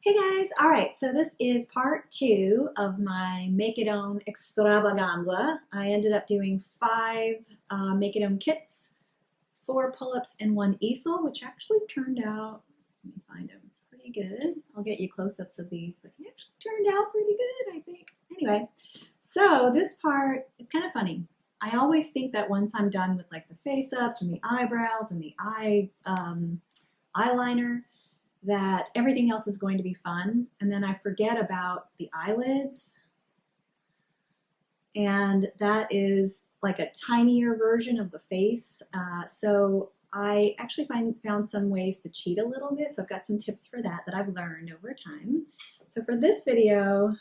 Hey guys, all right, so this is part two of my Make It Own extravaganza. I ended up doing five Make It Own kits, four pull-ups, and one easel, which actually turned out, let me find them, pretty good. I'll get you close-ups of these, but they actually turned out pretty good, I think. Anyway, so this part, it's kind of funny. I always think that once I'm done with like the face-ups and the eyebrows and the eyeliner, that everything else is going to be fun. And then I forget about the eyelids. And that is like a tinier version of the face. So I actually found some ways to cheat a little bit. So I've got some tips for that I've learned over time. So for this video,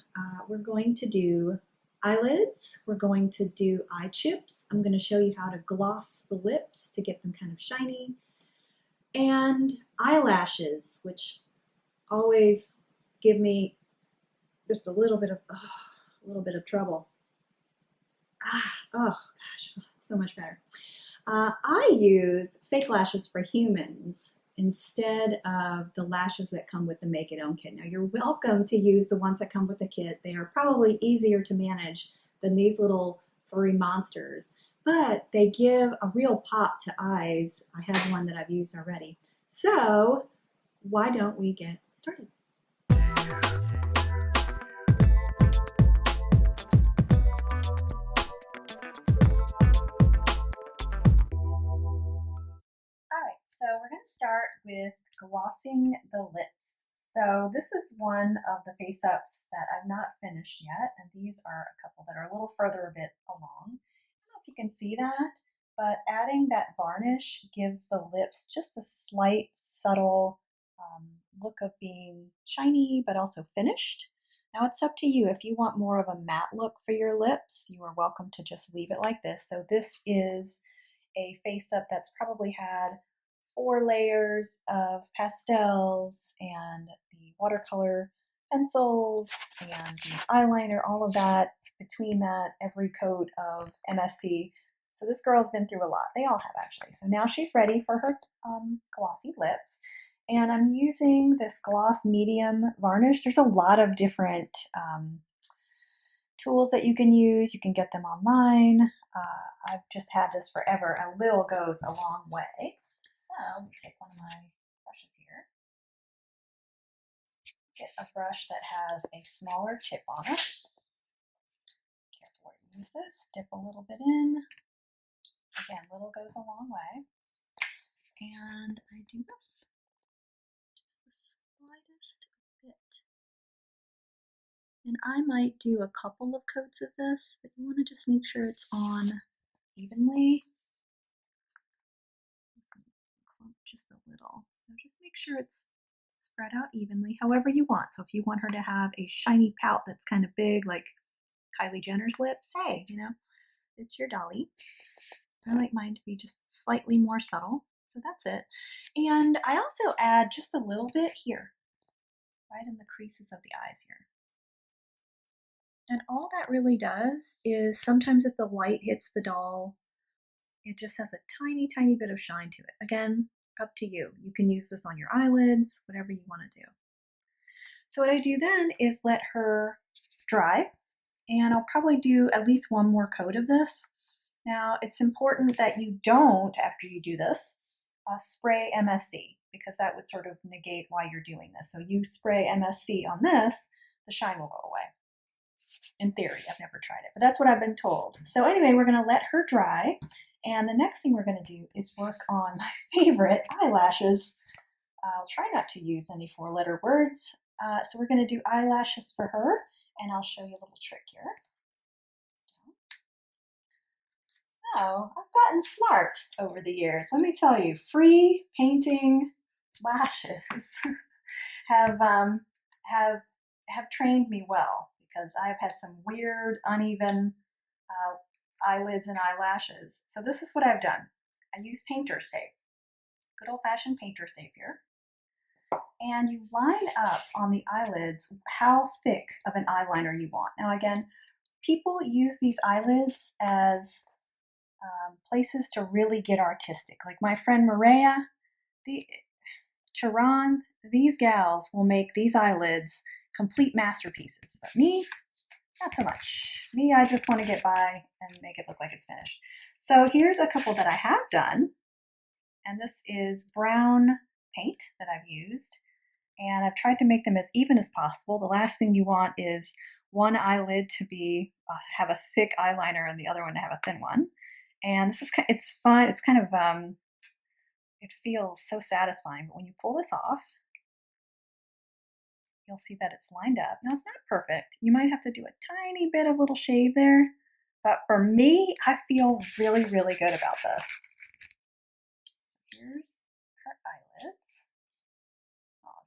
we're going to do eyelids. We're going to do eye chips. I'm going to show you how to gloss the lips to get them kind of shiny. And eyelashes, which always give me just a little bit of trouble. Oh gosh, so much better. I use fake lashes for humans instead of the lashes that come with the Make It Own kit. Now you're welcome to use the ones that come with the kit. They are probably easier to manage than these little furry monsters, but they give a real pop to eyes. I have one that I've used already. So why don't we get started? All right, so we're going to start with glossing the lips. So this is one of the face-ups that I've not finished yet, and these are a couple that are a little further a bit along. I don't know if you can see that, but adding that varnish gives the lips just a slight, subtle look of being shiny, but also finished. Now it's up to you. If you want more of a matte look for your lips, you are welcome to just leave it like this. So this is a face-up that's probably had 4 layers of pastels and the watercolor pencils and the eyeliner, all of that. Between that, every coat of MSC. So this girl's been through a lot. They all have, actually. So now she's ready for her glossy lips. And I'm using this gloss medium varnish. There's a lot of different tools that you can use. You can get them online. I've just had this forever. A little goes a long way. So let me take one of my brushes here. Get a brush that has a smaller tip on it. Careful where you use this. Dip a little bit in. Again, little goes a long way. And I do this. Just the slightest bit. And I might do a couple of coats of this, but you want to just make sure it's on evenly. Just a little. So just make sure it's spread out evenly, however you want. So if you want her to have a shiny pout that's kind of big, like Kylie Jenner's lips, hey, it's your dolly. I like mine to be just slightly more subtle. So that's it. And I also add just a little bit here, right in the creases of the eyes here. And all that really does is sometimes if the light hits the doll, it just has a tiny, tiny bit of shine to it. Again, up to you. You can use this on your eyelids, whatever you want to do. So what I do then is let her dry, and I'll probably do at least one more coat of this. Now, it's important that you don't, after you do this, spray MSC, because that would sort of negate why you're doing this. So you spray MSC on this, the shine will go away. In theory, I've never tried it, but that's what I've been told. So anyway, we're going to let her dry. And the next thing we're going to do is work on my favorite eyelashes. I'll try not to use any 4-letter words. So we're going to do eyelashes for her, and I'll show you a little trick here. So I've gotten smart over the years. Let me tell you, free painting lashes have trained me well, because I've had some weird, uneven eyelids and eyelashes. So this is what I've done. I use painter's tape, good old-fashioned painter's tape here. And you line up on the eyelids how thick of an eyeliner you want. Now again, people use these eyelids as places to really get artistic. Like my friend Maria, Tehran, these gals will make these eyelids complete masterpieces. But me, not so much. Me, I just want to get by and make it look like it's finished. So here's a couple that I have done. And this is brown paint that I've used. And I've tried to make them as even as possible. The last thing you want is one eyelid to be have a thick eyeliner and the other one to have a thin one. And this is it's fun. It's kind of it feels so satisfying. But when you pull this off, you'll see that it's lined up. Now it's not perfect. You might have to do a tiny bit of little shave there. But for me, I feel really, really good about this. Here's her eyelids. Oh,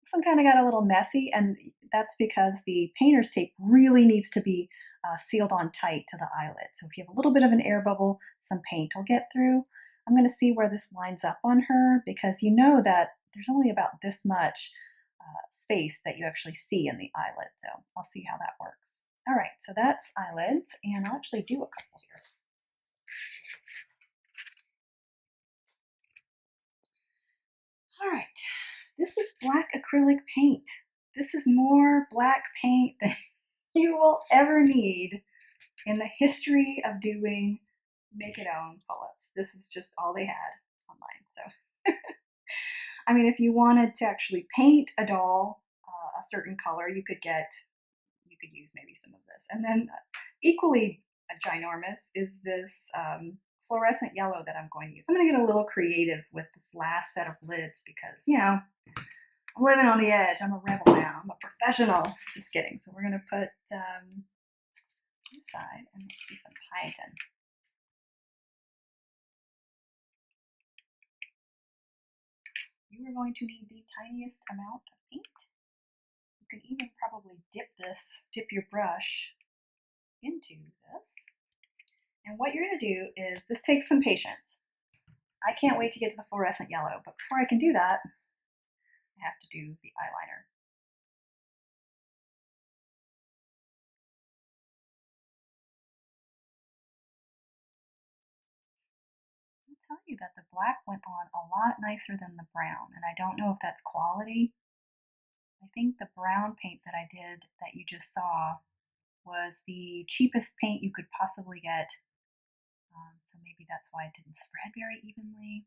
this one kind of got a little messy, and that's because the painter's tape really needs to be sealed on tight to the eyelid. So if you have a little bit of an air bubble, some paint will get through. I'm going to see where this lines up on her, because you know that there's only about this much space that you actually see in the eyelid. So I'll see how that works. All right, so that's eyelids, and I'll actually do a couple here. All right, this is black acrylic paint. This is more black paint than you will ever need in the history of doing make it own pull-ups. This is just all they had online. So, I mean, if you wanted to actually paint a doll a certain color, you could use maybe some of this. And then equally ginormous is this fluorescent yellow that I'm going to use. I'm going to get a little creative with this last set of lids because, you know, I'm living on the edge. I'm a rebel now. I'm a professional. Just kidding. So we're going to put inside and let's do some painting. You are going to need the tiniest amount of paint. You can even probably dip your brush into this. And what you're going to do is, this takes some patience. I can't wait to get to the fluorescent yellow, but before I can do that, I have to do the eyeliner. I'll tell you that the black went on a lot nicer than the brown, and I don't know if that's quality. I think the brown paint that I did that you just saw was the cheapest paint you could possibly get. So maybe that's why it didn't spread very evenly.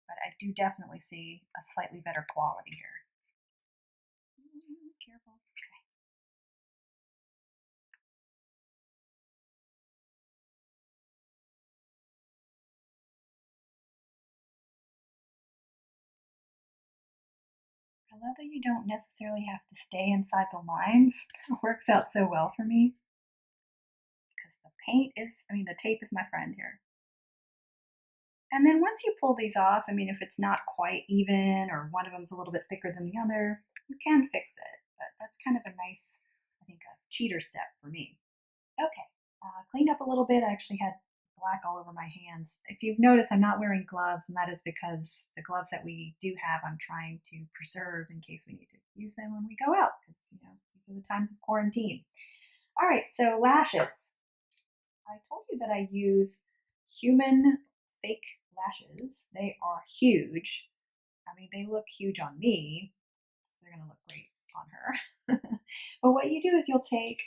But I do definitely see a slightly better quality here. Careful. Okay. I love that you don't necessarily have to stay inside the lines. It works out so well for me. Because the tape is my friend here. And then once you pull these off, I mean, if it's not quite even or one of them's a little bit thicker than the other, you can fix it. But that's kind of a nice, I think, a cheater step for me. Okay, cleaned up a little bit. I actually had black all over my hands. If you've noticed, I'm not wearing gloves, and that is because the gloves that we do have, I'm trying to preserve in case we need to use them when we go out, because, you know, these are the times of quarantine. All right, so lashes. I told you that I use human fake lashes. They are huge. I mean, they look huge on me. They're going to look great on her. But what you do is you'll take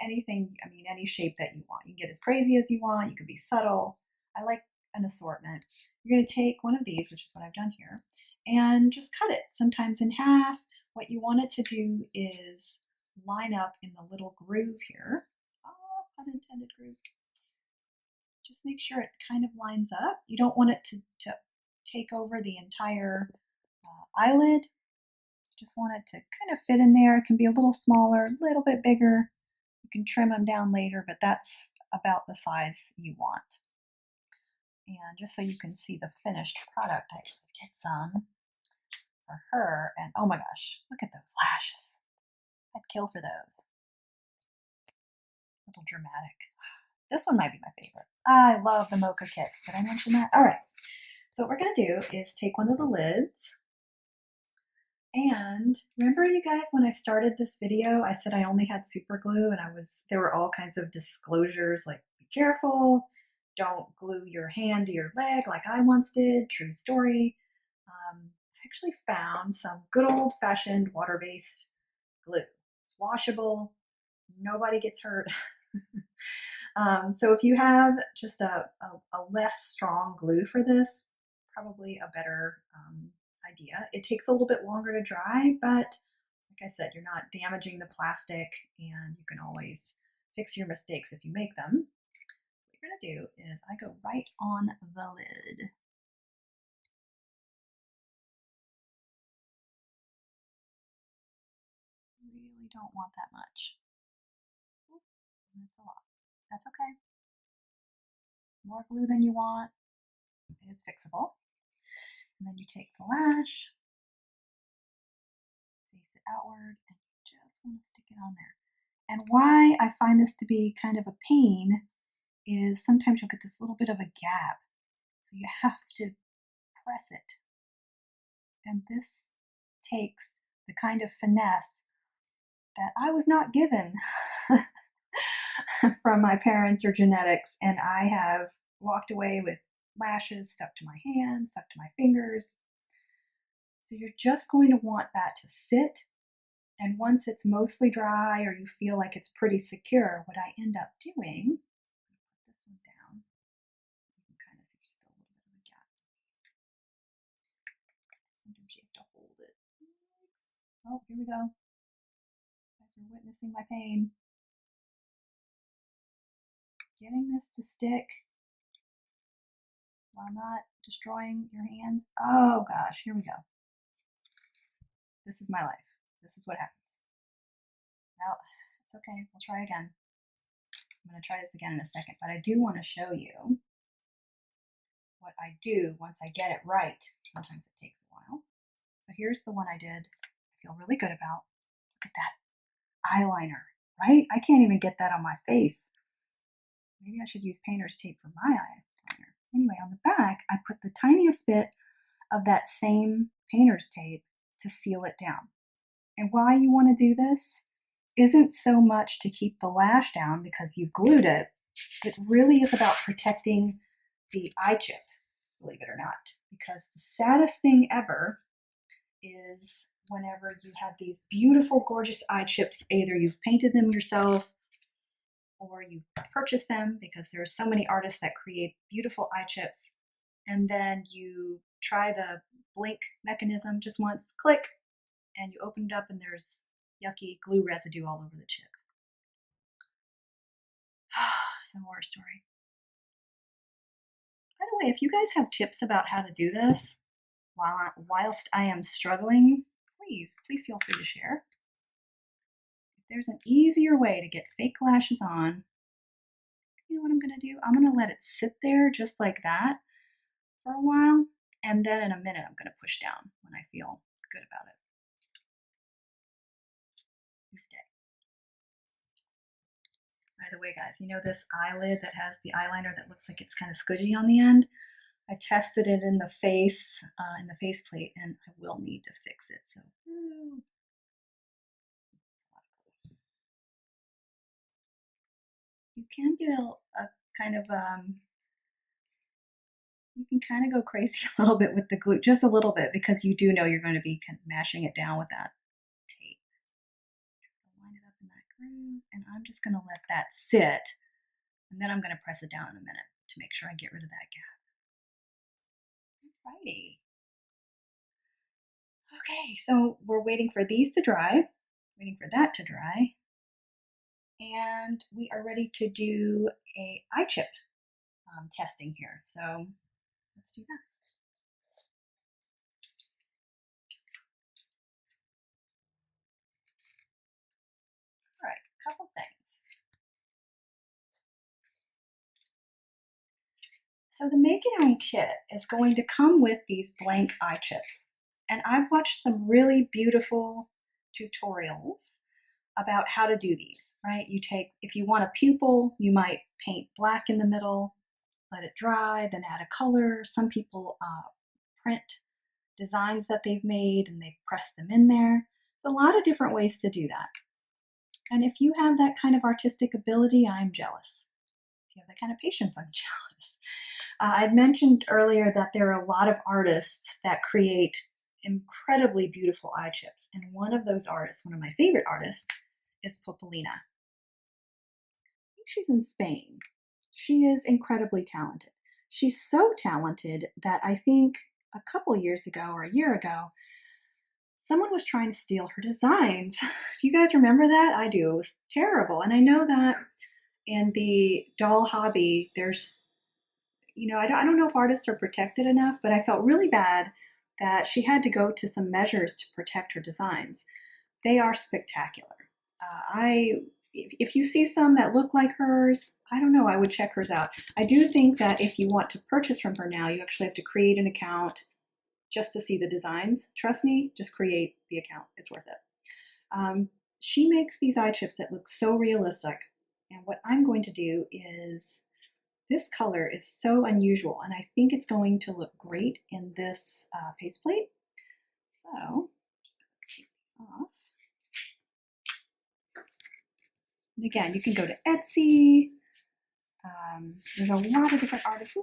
anything, I mean, any shape that you want. You can get as crazy as you want. You can be subtle. I like an assortment. You're going to take one of these, which is what I've done here, and just cut it, sometimes in half. What you want it to do is line up in the little groove here. Oh, unintended groove. Just make sure it kind of lines up. You don't want it to take over the entire eyelid. Just want it to kind of fit in there. It can be a little smaller, a little bit bigger. You can trim them down later, but that's about the size you want. And just so you can see the finished product, I actually did some for her. And oh my gosh, look at those lashes. I'd kill for those. A little dramatic. This one might be my favorite. I love the mocha kits. Did I mention that? All right. So what we're going to do is take one of the lids. And remember, you guys, when I started this video, I said I only had super glue, and there were all kinds of disclosures like, be careful, don't glue your hand to your leg like I once did, true story. actually found some good old-fashioned water-based glue. It's washable, nobody gets hurt. So if you have just a less strong glue for this, probably a better idea. It takes a little bit longer to dry, but like I said, you're not damaging the plastic, and you can always fix your mistakes if you make them. What you're gonna do is I go right on the lid. Really don't want that much. That's a lot. That's okay. More glue than you want is fixable. And then you take the lash, face it outward, and you just want to stick it on there. And why I find this to be kind of a pain is sometimes you'll get this little bit of a gap. So you have to press it. And this takes the kind of finesse that I was not given from my parents or genetics, and I have walked away with lashes stuck to my hands, stuck to my fingers. So you're just going to want that to sit, and once it's mostly dry or you feel like it's pretty secure, what I end up doing, put this one down, you can kind of see there's still a little bit of a gap. Sometimes you have to hold it. Oh, here we go. You guys are witnessing my pain. Getting this to stick while not destroying your hands. Oh gosh, here we go. This is my life. This is what happens. Now, it's okay. We'll try again. I'm going to try this again in a second, but I do want to show you what I do once I get it right. Sometimes it takes a while. So here's the one I did. I feel really good about. Look at that eyeliner, right? I can't even get that on my face. Maybe I should use painter's tape for my eyeliner. Anyway, on the back, I put the tiniest bit of that same painter's tape to seal it down. And why you want to do this isn't so much to keep the lash down because you've glued it. It really is about protecting the eye chip, believe it or not. Because the saddest thing ever is whenever you have these beautiful, gorgeous eye chips, either you've painted them yourself or you purchase them, because there are so many artists that create beautiful eye chips, and then you try the blink mechanism just once, click, and you open it up and there's yucky glue residue all over the chip. It's a horror story. By the way, if you guys have tips about how to do this whilst I am struggling, please feel free to share. If there's an easier way to get fake lashes on, you know what I'm going to do? I'm going to let it sit there just like that for a while, and then in a minute I'm going to push down when I feel good about it. You stay. By the way, guys, you know this eyelid that has the eyeliner that looks like it's kind of squidgy on the end? I tested it in the faceplate, and I will need to fix it. So, you can get a kind of you can kind of go crazy a little bit with the glue, just a little bit, because you do know you're going to be kind of mashing it down with that tape. Line it up in that groove, and I'm just going to let that sit, and then I'm going to press it down in a minute to make sure I get rid of that gap. Alrighty. Okay, so we're waiting for these to dry, waiting for that to dry, and we are ready to do a eye chip testing here. So let's do that. All right, a couple things. So the Make It Own kit is going to come with these blank eye chips. And I've watched some really beautiful tutorials about how to do these, right? You take, if you want a pupil, you might paint black in the middle, let it dry, then add a color. Some people print designs that they've made and they press them in there. So a lot of different ways to do that. And if you have that kind of artistic ability, I'm jealous. If you have that kind of patience, I'm jealous. I'd mentioned earlier that there are a lot of artists that create incredibly beautiful eye chips. And one of those artists, one of my favorite artists, is Popolina. I think she's in Spain. She is incredibly talented. She's so talented that I think a couple years ago or a year ago, someone was trying to steal her designs. Do you guys remember that? I do. It was terrible. And I know that in the doll hobby, there's, I don't know if artists are protected enough, but I felt really bad that she had to go to some measures to protect her designs. They are spectacular. If you see some that look like hers, I don't know, I would check hers out. I do think that if you want to purchase from her now, you actually have to create an account just to see the designs. Trust me, just create the account. It's worth it. She makes these eye chips that look so realistic. And what I'm going to do is, this color is so unusual, and I think it's going to look great in this faceplate. So, I'm just going to take these off. And again, you can go to Etsy. There's a lot of different artists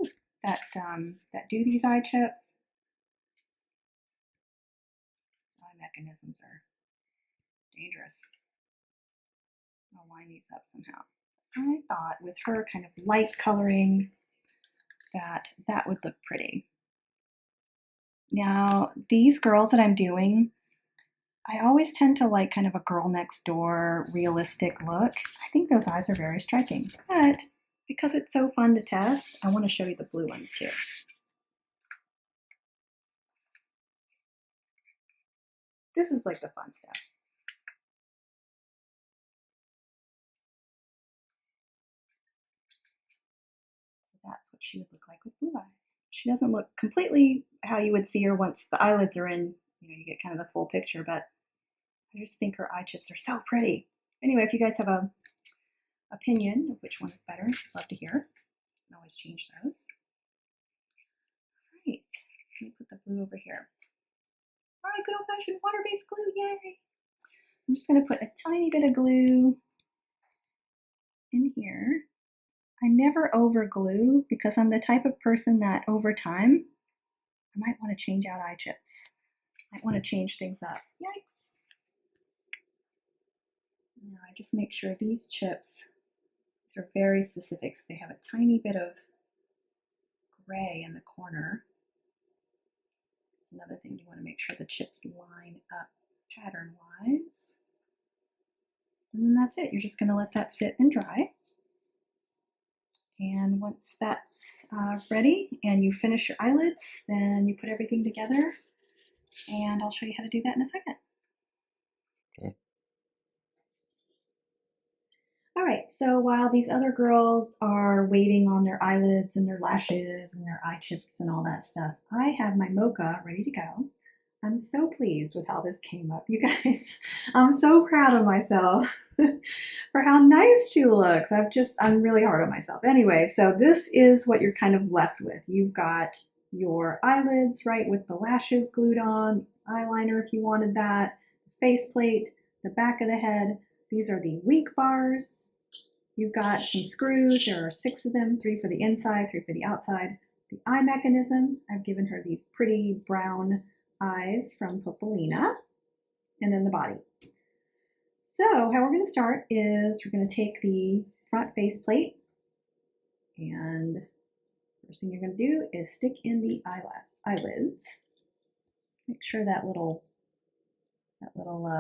that do these eye chips. Eye mechanisms are dangerous. I'll line these up somehow. I thought with her kind of light coloring that would look pretty. Now, these girls that I'm doing, I always tend to like kind of a girl next door realistic look. I think those eyes are very striking, but because it's so fun to test, I want to show you the blue ones too. This is like the fun stuff. So that's what she would look like with blue eyes. She doesn't look completely how you would see her once the eyelids are in, you get kind of the full picture, but I just think her eye chips are so pretty. Anyway, if you guys have a opinion of which one is better, I'd love to hear. You can always change those. All right, let me put the blue over here. All right, good old-fashioned water-based glue, yay! I'm just going to put a tiny bit of glue in here. I never over glue because I'm the type of person that over time, I might want to change out eye chips. I might want to change things up. Yikes! Now I just make sure these chips, these are very specific, so they have a tiny bit of gray in the corner. That's another thing, you want to make sure the chips line up pattern-wise. And then that's it. You're just going to let that sit and dry. And once that's ready and you finish your eyelids, then you put everything together, and I'll show you how to do that in a second. Okay. All right, so while these other girls are waiting on their eyelids and their lashes and their eye chips and all that stuff, I have my mocha ready to go. I'm so pleased with how this came up, you guys. I'm so proud of myself for how nice she looks. I'm really hard on myself. Anyway, so this is what you're kind of left with. You've got your eyelids, right, with the lashes glued on, eyeliner if you wanted that, faceplate, the back of the head. These are the wink bars. You've got some screws. There are 6 of them, 3 for the inside, 3 for the outside. The eye mechanism, I've given her these pretty brown eyes from Popolina, and then the body. So how we're going to start is we're going to take the front face plate, and first thing you're going to do is stick in the eyelids. Make sure that little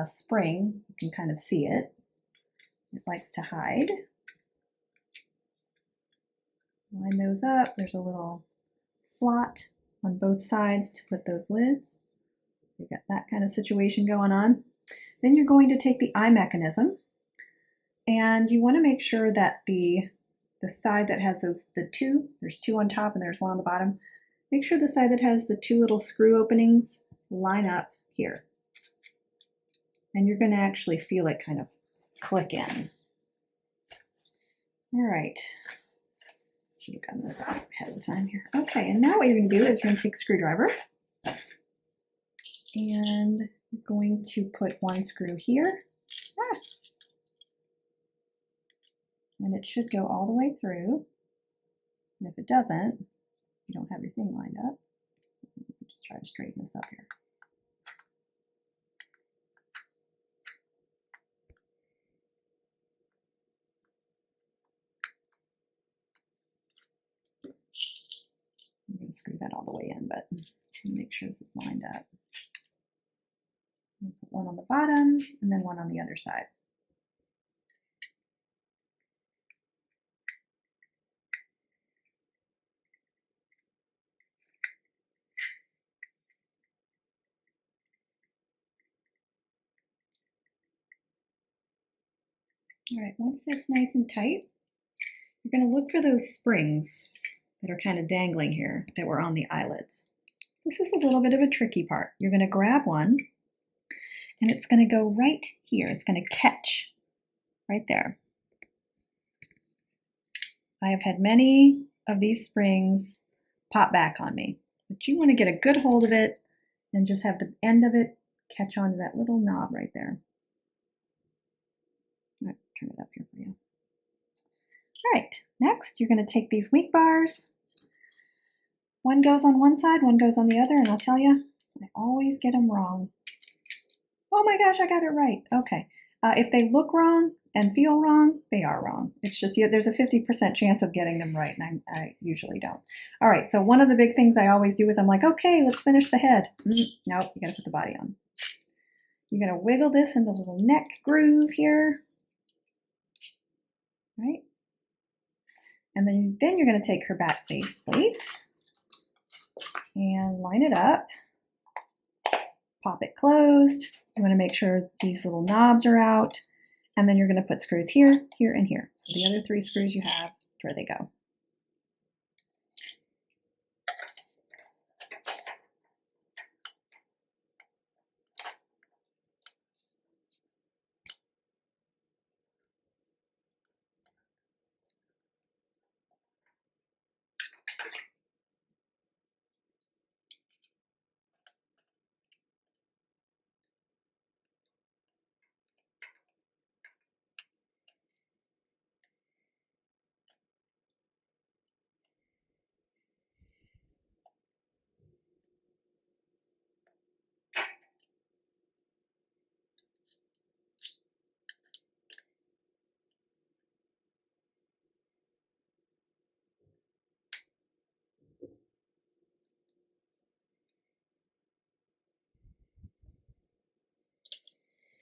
spring, you can kind of see it. It likes to hide. Line those up. There's a little slot on both sides to put those lids. You've got that kind of situation going on. Then you're going to take the eye mechanism, and you want to make sure that the side that has there's 2 on top and there's 1 on the bottom. Make sure the side that has the 2 little screw openings line up here. And you're going to actually feel it kind of click in. All right. Should have gotten this out ahead of time here. Okay, and now what you're going to do is you're going to take a screwdriver, and you're going to put 1 screw here. And it should go all the way through. And if it doesn't, you don't have your thing lined up. Just try to straighten this up here. screw that all the way in, but make sure this is lined up. Put one on the bottom and then one on the other side. All right, once that's nice and tight, you're going to look for those springs that are kind of dangling here that were on the eyelids. This is a little bit of a tricky part. You're going to grab one and it's going to go right here. It's going to catch right there. I have had many of these springs pop back on me, but you want to get a good hold of it and just have the end of it catch onto that little knob right there. All right, turn it up here for you. All right, next you're going to take these wing bars. One goes on one side, one goes on the other, and I'll tell you, I always get them wrong. Oh my gosh, I got it right. Okay. If they look wrong and feel wrong, they are wrong. It's just there's a 50% chance of getting them right, and I usually don't. All right, so one of the big things I always do is I'm like, okay, let's finish the head. Nope, you gotta put the body on. You're gonna wiggle this in the little neck groove here. Right? And then you're gonna take her back face plate and line it up. Pop it closed. You want to make sure these little knobs are out. And then you're going to put screws here, here, and here. So the other 3 screws you have, where they go.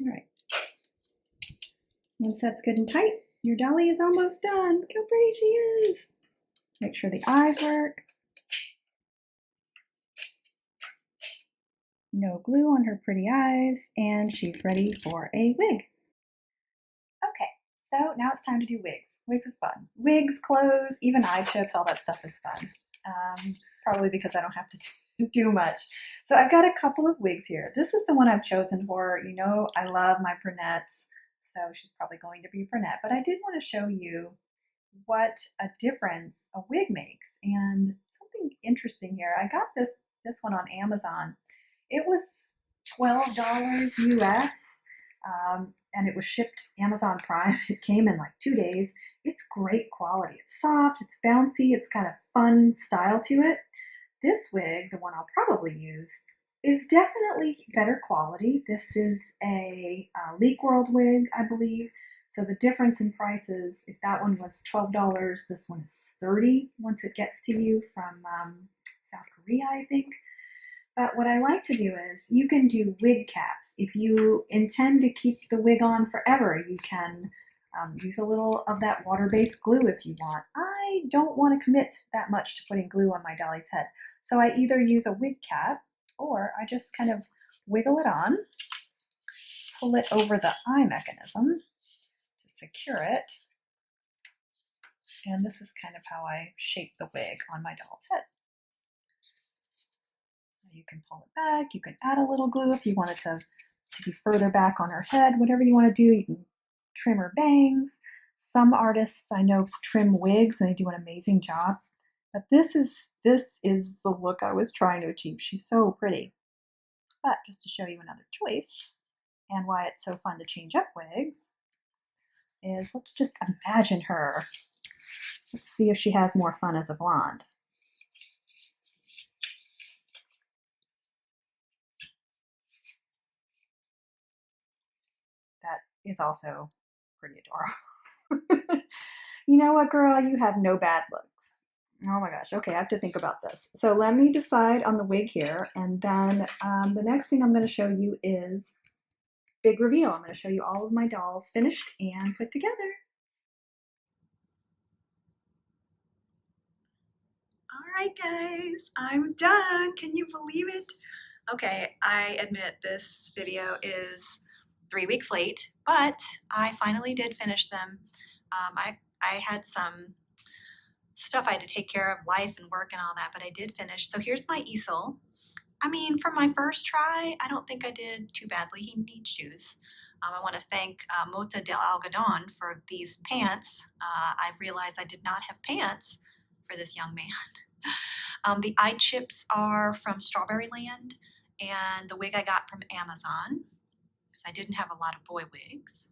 All right. Once that's good and tight, your dolly is almost done. Look how pretty she is. Make sure the eyes work. No glue on her pretty eyes, and she's ready for a wig. Okay, so now it's time to do wigs. Wigs is fun. Wigs, clothes, even eye chips, all that stuff is fun. Probably because I don't have to do much. So I've got a couple of wigs here. This is the one I've chosen for, you know, I love my brunettes, so she's probably going to be brunette. But I did want to show you what a difference a wig makes. And something interesting here. I got this one on Amazon. It was $12 US, and it was shipped Amazon Prime. It came in like 2 days. It's great quality. It's soft, it's bouncy, it's kind of fun style to it. This wig, the one I'll probably use, is definitely better quality. This is a Leak World wig, I believe. So the difference in prices, if that one was $12, this one is $30 once it gets to you from South Korea, I think. But what I like to do is you can do wig caps. If you intend to keep the wig on forever, you can use a little of that water-based glue if you want. I don't want to commit that much to putting glue on my dolly's head. So I either use a wig cap or I just kind of wiggle it on, pull it over the eye mechanism to secure it. And this is kind of how I shape the wig on my doll's head. You can pull it back, you can add a little glue if you want it to be further back on her head, whatever you want to do. You can trim her bangs. Some artists I know trim wigs and they do an amazing job. But this is the look I was trying to achieve. She's so pretty. But just to show you another choice and why it's so fun to change up wigs is let's just imagine her. Let's see if she has more fun as a blonde. That is also pretty adorable. You know what, girl? You have no bad looks. Oh my gosh. Okay, I have to think about this. So let me decide on the wig here, and then the next thing I'm going to show you is big reveal. I'm going to show you all of my dolls finished and put together. All right, guys, I'm done. Can you believe it? Okay, I admit this video is 3 weeks late, but I finally did finish them. I had some stuff I had to take care of, life and work and all that, but I did finish. So here's my easel. I mean, for my first try, I don't think I did too badly. He needs shoes. I want to thank Mota del Algodon for these pants. I've realized I did not have pants for this young man. The eye chips are from Strawberry Land, and the wig I got from Amazon, because I didn't have a lot of boy wigs.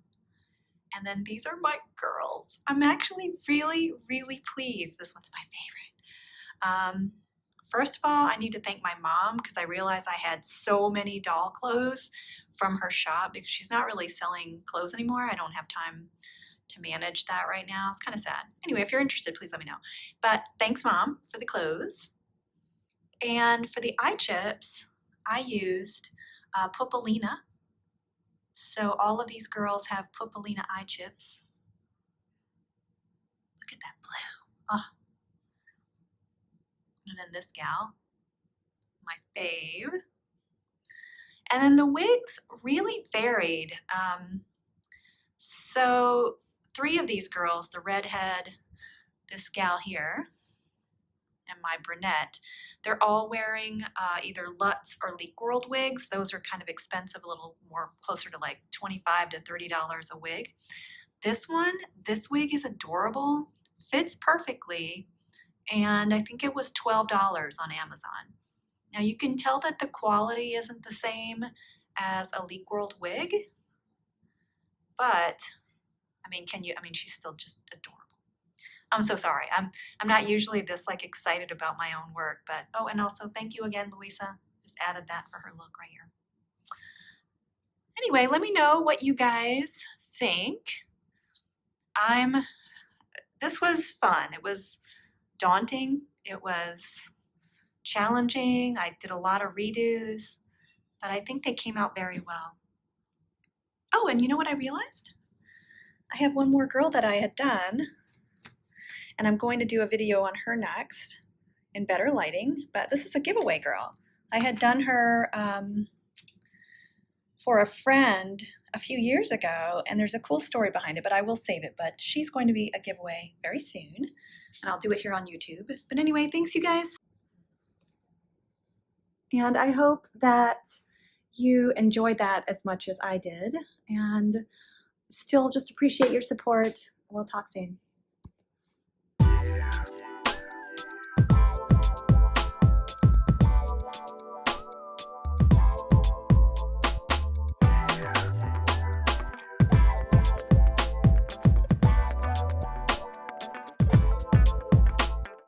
And then these are my girls. I'm actually really, really pleased. This one's my favorite. First of all, I need to thank my mom because I realized I had so many doll clothes from her shop because she's not really selling clothes anymore. I don't have time to manage that right now. It's kind of sad. Anyway, if you're interested, please let me know. But thanks, Mom, for the clothes. And for the eye chips, I used Pupilina. So all of these girls have Pupilina eye chips. Look at that blue. Oh. And then this gal, my fave. And then the wigs really varied. So 3 of these girls, the redhead, this gal here, and my brunette, they're all wearing either Lutz or Leak World wigs. Those are kind of expensive, a little more closer to like $25 to $30 a wig. This wig is adorable, fits perfectly, and I think it was $12 on Amazon. Now you can tell that the quality isn't the same as a Leak World wig, but I mean, she's still just adorable. I'm so sorry. I'm not usually this like excited about my own work, but oh, and also thank you again, Louisa. Just added that for her look right here. Anyway, let me know what you guys think. This was fun. It was daunting. It was challenging. I did a lot of redos, but I think they came out very well. Oh, and you know what I realized? I have one more girl that I had done, and I'm going to do a video on her next in better lighting, but this is a giveaway girl. I had done her for a friend a few years ago, and there's a cool story behind it, but I will save it. But she's going to be a giveaway very soon, and I'll do it here on YouTube. But anyway, thanks you guys. And I hope that you enjoyed that as much as I did, and still just appreciate your support. We'll talk soon.